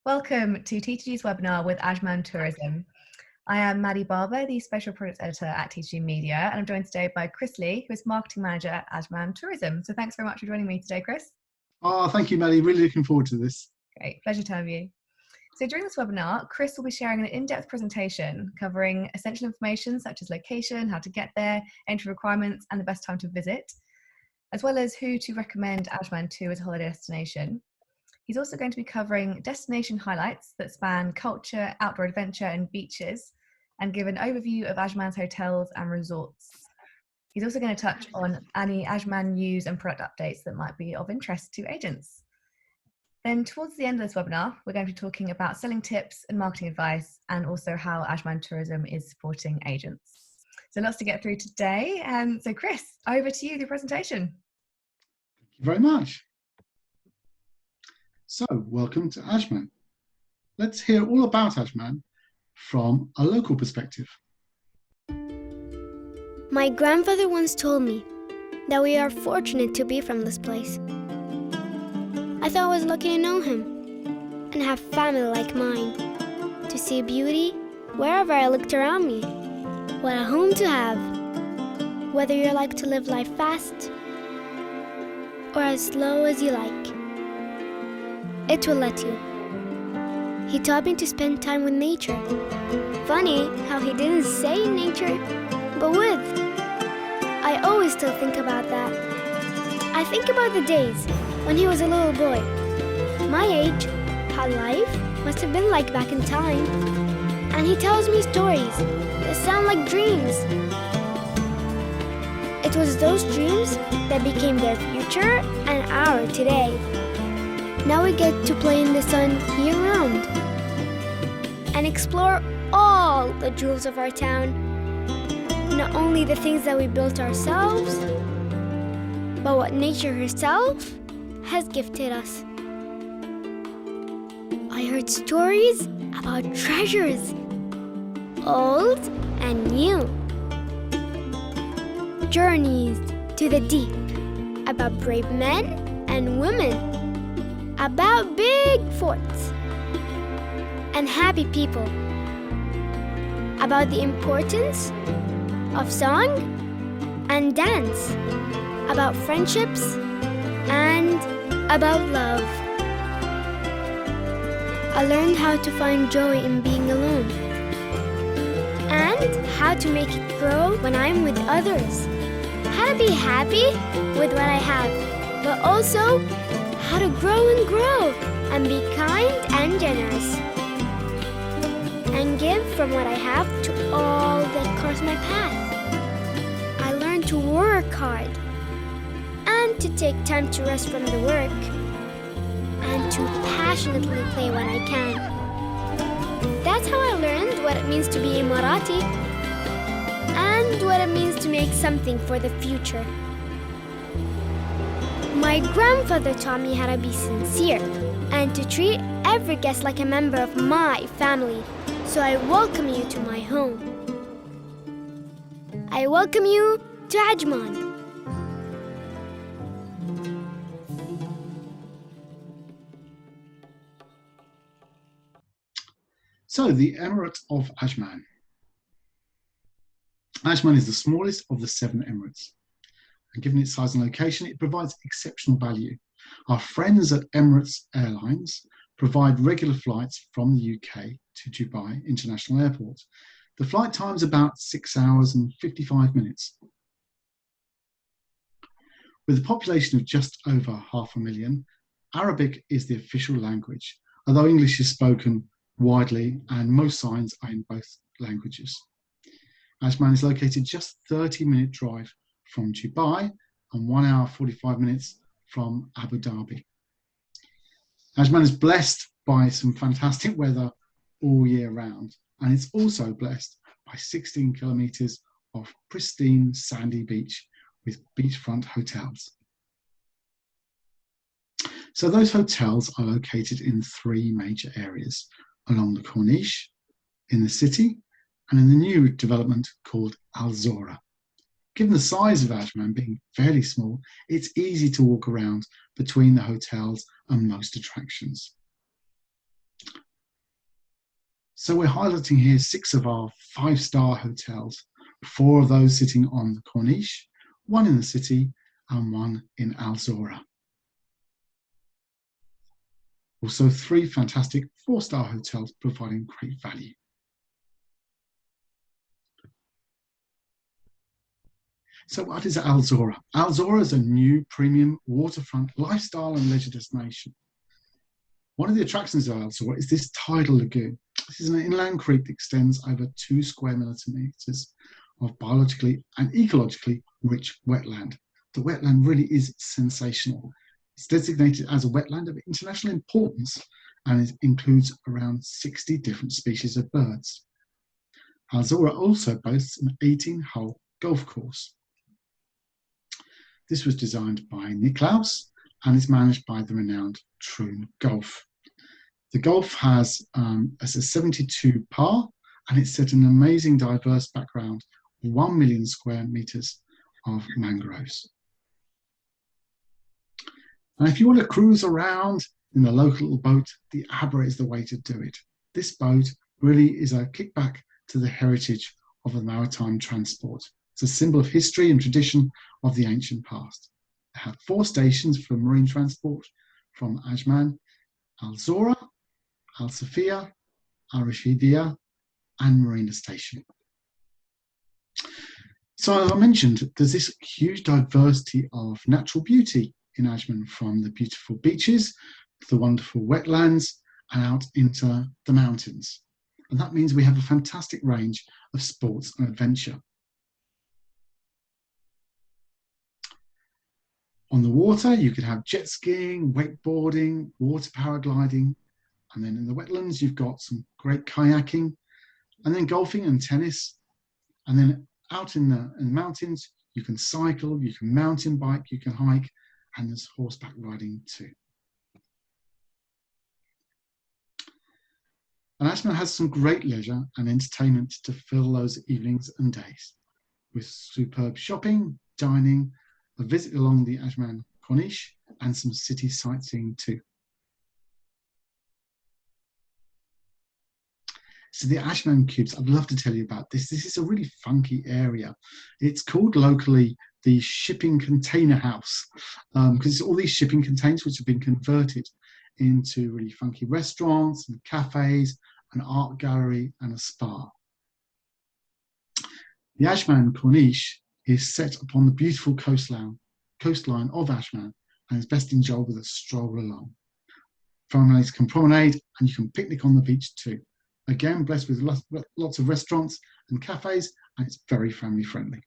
Welcome to TTG's webinar with Ajman Tourism. I am Maddie Barber, the Special Products Editor at TTG Media, and I'm joined today by Chris Lee, who is Marketing Manager at Ajman Tourism. So thanks very much for joining me today, Chris. Oh, thank you, Maddie. Really looking forward to this. Great, pleasure to have you. So during this webinar, Chris will be sharing an in-depth presentation covering essential information such as location, how to get there, entry requirements, and the best time to visit, as well as who to recommend Ajman to as a holiday destination. He's also going to be covering destination highlights that span culture, outdoor adventure and beaches, and give an overview of Ajman's hotels and resorts. He's also going to touch on any Ajman news and product updates that might be of interest to agents. Then towards the end of this webinar, we're going to be talking about selling tips and marketing advice, and also how Ajman Tourism is supporting agents. So lots to get through today. So Chris, over to you, the presentation. Thank you very much. So, welcome to Ajman. Let's hear all about Ajman from a local perspective. My grandfather once told me that we are fortunate to be from this place. I thought I was lucky to know him and have family like mine, to see beauty wherever I looked around me. What a home to have, whether you like to live life fast or as slow as you like. It will let you. He taught me to spend time with nature. Funny how he didn't say nature, but with. I always still think about that. I think about the days when he was a little boy. My age, how life must have been like back in time. And he tells me stories that sound like dreams. It was those dreams that became their future and our today. Now we get to play in the sun year-round and explore all the jewels of our town. Not only the things that we built ourselves, but what nature herself has gifted us. I heard stories about treasures, old and new. Journeys to the deep, about brave men and women. About big forts and happy people, about the importance of song and dance, about friendships and about love. I learned how to find joy in being alone and how to make it grow when I'm with others, how to be happy with what I have, but also how to grow and be kind and generous and give from what I have to all that cross my path. I learned to work hard and to take time to rest from the work and to passionately play when I can. That's how I learned what it means to be Emirati and what it means to make something for the future. My grandfather taught me how to be sincere and to treat every guest like a member of my family. So I welcome you to my home. I welcome you to Ajman. So, the Emirate of Ajman. Ajman is the smallest of the 7 emirates. And given its size and location, it provides exceptional value. Our friends at Emirates Airlines provide regular flights from the UK to Dubai International Airport. The flight time is about 6 hours and 55 minutes. With a population of just over 500,000, Arabic is the official language, although English is spoken widely and most signs are in both languages. Ajman is located just a 30-minute drive from Dubai and 1 hour 45 minutes from Abu Dhabi. Ajman is blessed by some fantastic weather all year round, and it's also blessed by 16 kilometres of pristine sandy beach with beachfront hotels. So those hotels are located in 3 major areas: along the Corniche, in the city, and in the new development called AlZora. Given the size of Ajman being fairly small, it's easy to walk around between the hotels and most attractions. So we're highlighting here 6 of our 5-star hotels, 4 of those sitting on the Corniche, 1 in the city and 1 in AlZora. Also 3 fantastic 4-star hotels providing great value. So what is AlZora? AlZora is a new premium waterfront lifestyle and leisure destination. One of the attractions of AlZora is this tidal lagoon. This is an inland creek that extends over 2 square millimeters of biologically and ecologically rich wetland. The wetland really is sensational. It's designated as a wetland of international importance and it includes around 60 different species of birds. AlZora also boasts an 18-hole golf course. This was designed by Niklaus and is managed by the renowned Troon Golf. The golf has a 72 par and it's set in an amazing diverse background of 1 million square meters of mangroves. And if you want to cruise around in the local boat, the Abra is the way to do it. This boat really is a kickback to the heritage of the maritime transport. It's a symbol of history and tradition of the ancient past. It had 4 stations for marine transport from Ajman, AlZora, Al Sofia, Al Rashidia, and Marina Station. So as I mentioned, there's this huge diversity of natural beauty in Ajman, from the beautiful beaches to the wonderful wetlands and out into the mountains. And that means we have a fantastic range of sports and adventure. On the water, you could have jet skiing, wakeboarding, water paragliding, and then in the wetlands, you've got some great kayaking, and then golfing and tennis. And then out in the mountains, you can cycle, you can mountain bike, you can hike, and there's horseback riding too. And Ajman has some great leisure and entertainment to fill those evenings and days, with superb shopping, dining, a visit along the Ajman Corniche, and some city sightseeing too. So the Ajman Cubes, I'd love to tell you about this. This is a really funky area. It's called locally the shipping container house, because it's all these shipping containers which have been converted into really funky restaurants and cafes, an art gallery and a spa. The Ajman Corniche is set upon the beautiful coastline of Ajman and is best enjoyed with a stroll along. Families can promenade and you can picnic on the beach too. Again, blessed with lots of restaurants and cafes, and it's very family friendly.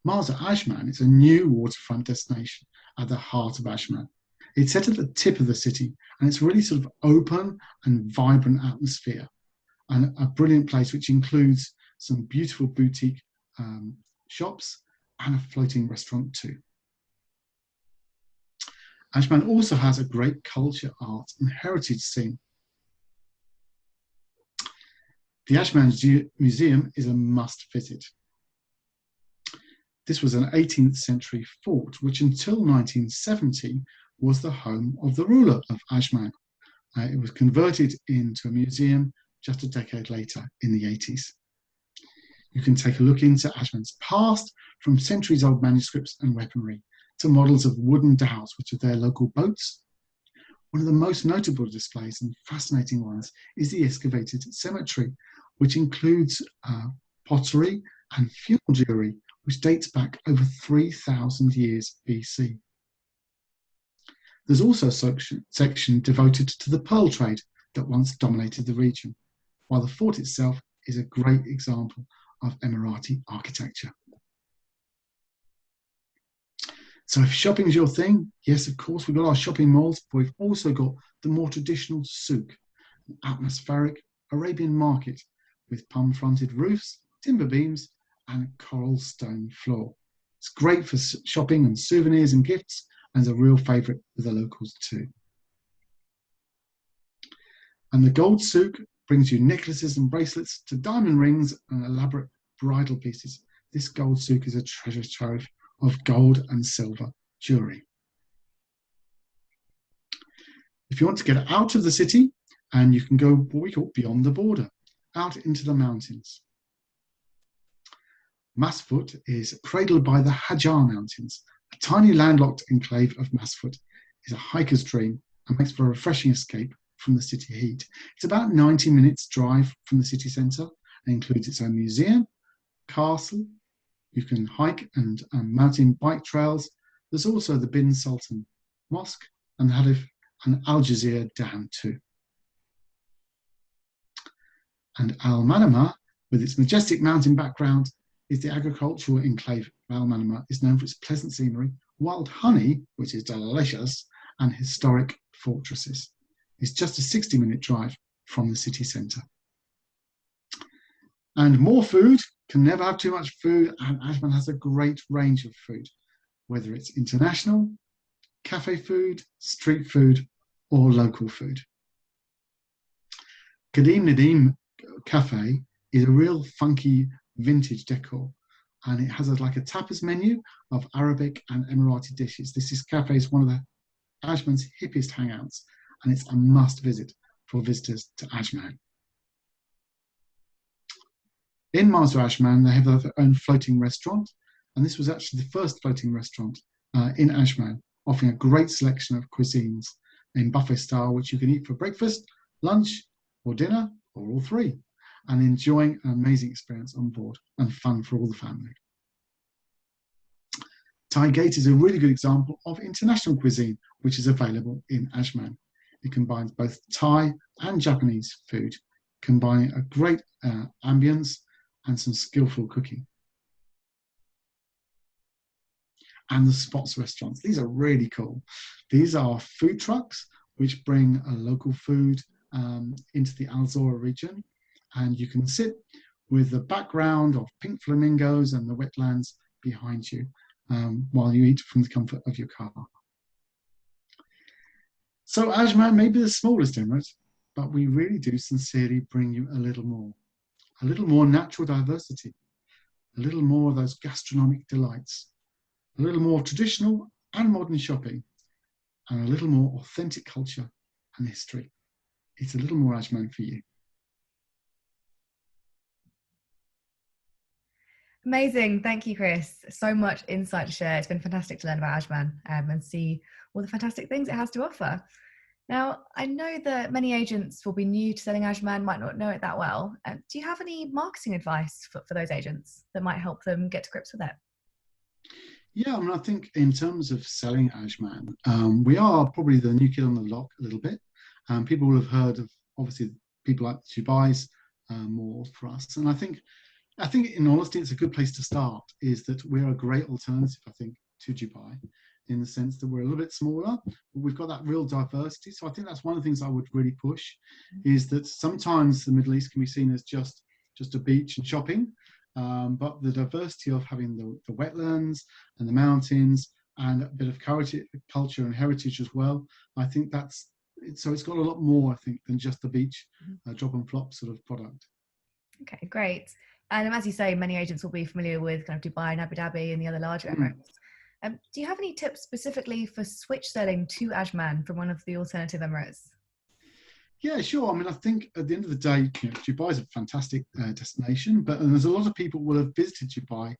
Marsa Ajman is a new waterfront destination at the heart of Ajman. It's set at the tip of the city and it's really sort of open and vibrant atmosphere, and a brilliant place which includes some beautiful boutique shops and a floating restaurant too. Ajman also has a great culture, art and heritage scene. The Ajman Museum is a must visit. This was an 18th century fort which until 1970 was the home of the ruler of Ajman. It was converted into a museum just a decade later in the 80s. You can take a look into Ajman's past, from centuries old manuscripts and weaponry to models of wooden dhows which are their local boats. One of the most notable displays and fascinating ones is the excavated cemetery, which includes pottery and funeral jewellery, which dates back over 3,000 years BC. There's also a section devoted to the pearl trade that once dominated the region, while the fort itself is a great example of Emirati architecture. So if shopping is your thing, yes, of course, we've got our shopping malls, but we've also got the more traditional souk, an atmospheric Arabian market with palm-fronted roofs, timber beams, and a coral stone floor. It's great for shopping and souvenirs and gifts, and is a real favourite with the locals too. And the gold souk brings you necklaces and bracelets to diamond rings and elaborate bridal pieces. This gold souk is a treasure trove of gold and silver jewellery. If you want to get out of the city, and you can go what we call beyond the border, out into the mountains. Masfoot is cradled by the Hajar Mountains. A tiny landlocked enclave of Masfoot is a hiker's dream and makes for a refreshing escape from the city heat. It's about 90 minutes drive from the city centre and includes its own museum, castle. You can hike and mountain bike trails. There's also the Bin Sultan Mosque and the Hadith and AlZora Dam too. And Al Manama, with its majestic mountain background, is the agricultural enclave of Al Manama, is known for its pleasant scenery, wild honey, which is delicious, and historic fortresses. It's just a 60-minute drive from the city centre. And more food, can never have too much food, and Ajman has a great range of food, whether it's international, cafe food, street food, or local food. Kadim Nadim Cafe is a real funky vintage decor, and it has like a tapas menu of Arabic and Emirati dishes. This cafe is one of the Ajman's hippest hangouts, and it's a must visit for visitors to Ajman. In Mazar Ajman, they have their own floating restaurant, and this was actually the first floating restaurant in Ajman, offering a great selection of cuisines in buffet style, which you can eat for breakfast, lunch, or dinner, or all three, and enjoying an amazing experience on board and fun for all the family. Thai Gate is a really good example of international cuisine, which is available in Ajman. It combines both Thai and Japanese food, combining a great ambience and some skillful cooking. And the Spots restaurants, these are really cool. These are food trucks which bring a local food into the AlZora region, and you can sit with the background of pink flamingos and the wetlands behind you while you eat from the comfort of your car. So Ajman may be the smallest emirate, but we really do sincerely bring you a little more natural diversity, a little more of those gastronomic delights, a little more traditional and modern shopping, and a little more authentic culture and history. It's a little more Ajman for you. Amazing. Thank you, Chris. So much insight to share. It's been fantastic to learn about Ajman and see all the fantastic things it has to offer. Now, I know that many agents will be new to selling Ajman, might not know it that well. Do you have any marketing advice for those agents that might help them get to grips with it? Yeah, I mean, I think in terms of selling Ajman, we are probably the new kid on the block a little bit. People will have heard of, obviously, people like Dubai's more for us. And I think in honesty, it's a good place to start, is that we're a great alternative, I think, to Dubai, in the sense that we're a little bit smaller, but we've got that real diversity. So I think that's one of the things I would really push, is that sometimes the Middle East can be seen as just a beach and shopping, but the diversity of having the wetlands and the mountains and a bit of culture and heritage as well, I think so it's got a lot more, I think, than just the beach drop and flop sort of product. Okay, great. And as you say, many agents will be familiar with kind of Dubai and Abu Dhabi and the other larger emirates. Do you have any tips specifically for switch selling to Ajman from one of the alternative emirates? Yeah, sure. I mean, I think at the end of the day, Dubai is a fantastic destination, but there's a lot of people will have visited Dubai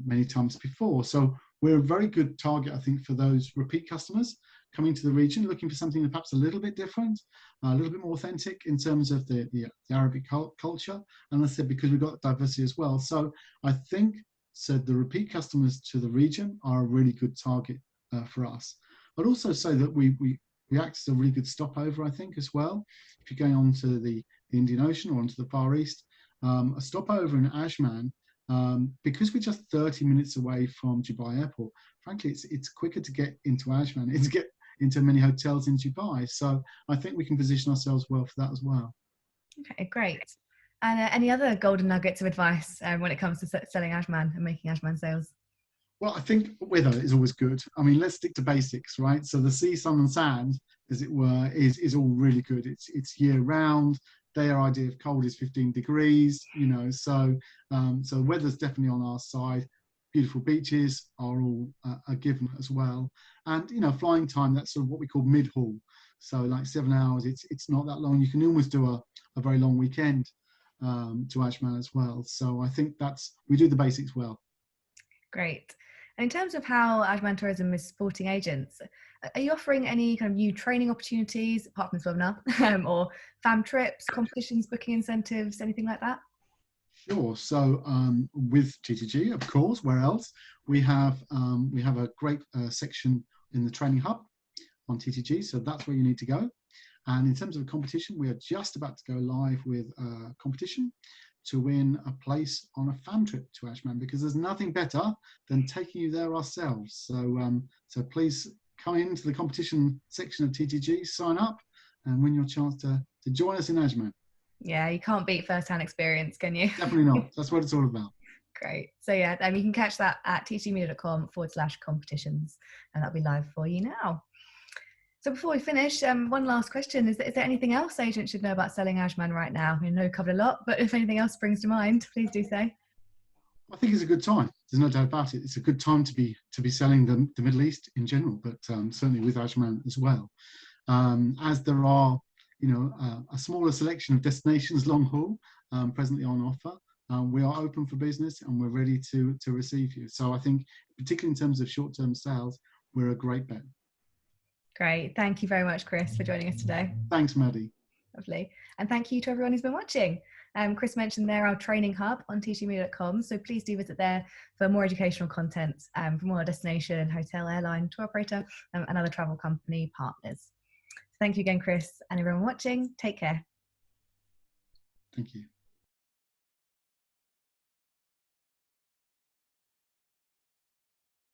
many times before. So we're a very good target, I think, for those repeat customers coming to the region, looking for something perhaps a little bit different, a little bit more authentic in terms of the Arabic culture. And as I said, because we've got diversity as well. So I think the repeat customers to the region are a really good target for us. I'd also say that we act as a really good stopover, I think, as well. If you're going on to the Indian Ocean or onto the Far East, a stopover in Ajman, because we're just 30 minutes away from Dubai Airport, frankly, it's quicker to get into Ajman and to get into many hotels in Dubai. So I think we can position ourselves well for that as well. Okay, great. And any other golden nuggets of advice when it comes to selling Ajman and making Ajman sales? Well, I think weather is always good. I mean, let's stick to basics, right? So the sea, sun and sand, as it were, is all really good. It's year round. Their idea of cold is 15 degrees, so weather's definitely on our side. Beautiful beaches are all a given as well. And, flying time, that's sort of what we call mid-haul. So like 7 hours, it's not that long. You can almost do a very long weekend to Ajman as well. So I think we do the basics well. Great. And in terms of how Ajman Tourism is supporting agents, are you offering any kind of new training opportunities apart from this webinar, or fam trips, competitions, booking incentives, anything like that? Sure. So with TTG, of course, where else? We have a great section in the training hub on TTG, so that's where you need to go. And in terms of competition, we are just about to go live with a competition to win a place on a fam trip to Ajman, because there's nothing better than taking you there ourselves. So please come into the competition section of TTG, sign up, and win your chance to join us in Ajman. Yeah, you can't beat first-hand experience, can you? Definitely not. That's what it's all about. Great. So yeah, you can catch that at ttgmedia.com/competitions, and that'll be live for you now. So before we finish, one last question. Is there anything else agents should know about selling Ajman right now? I know we've covered a lot, but if anything else springs to mind, please do say. I think it's a good time. There's no doubt about it. It's a good time to be selling the Middle East in general, but certainly with Ajman as well. As there are, a smaller selection of destinations long haul presently on offer, we are open for business and we're ready to receive you. So I think, particularly in terms of short-term sales, we're a great bet. Great. Thank you very much, Chris, for joining us today. Thanks, Maddie. Lovely. And thank you to everyone who's been watching. Chris mentioned there our training hub on ttgmedia.com, so please do visit there for more educational content from more destination, hotel, airline, tour operator, and other travel company partners. Thank you again, Chris, and everyone watching. Take care. Thank you.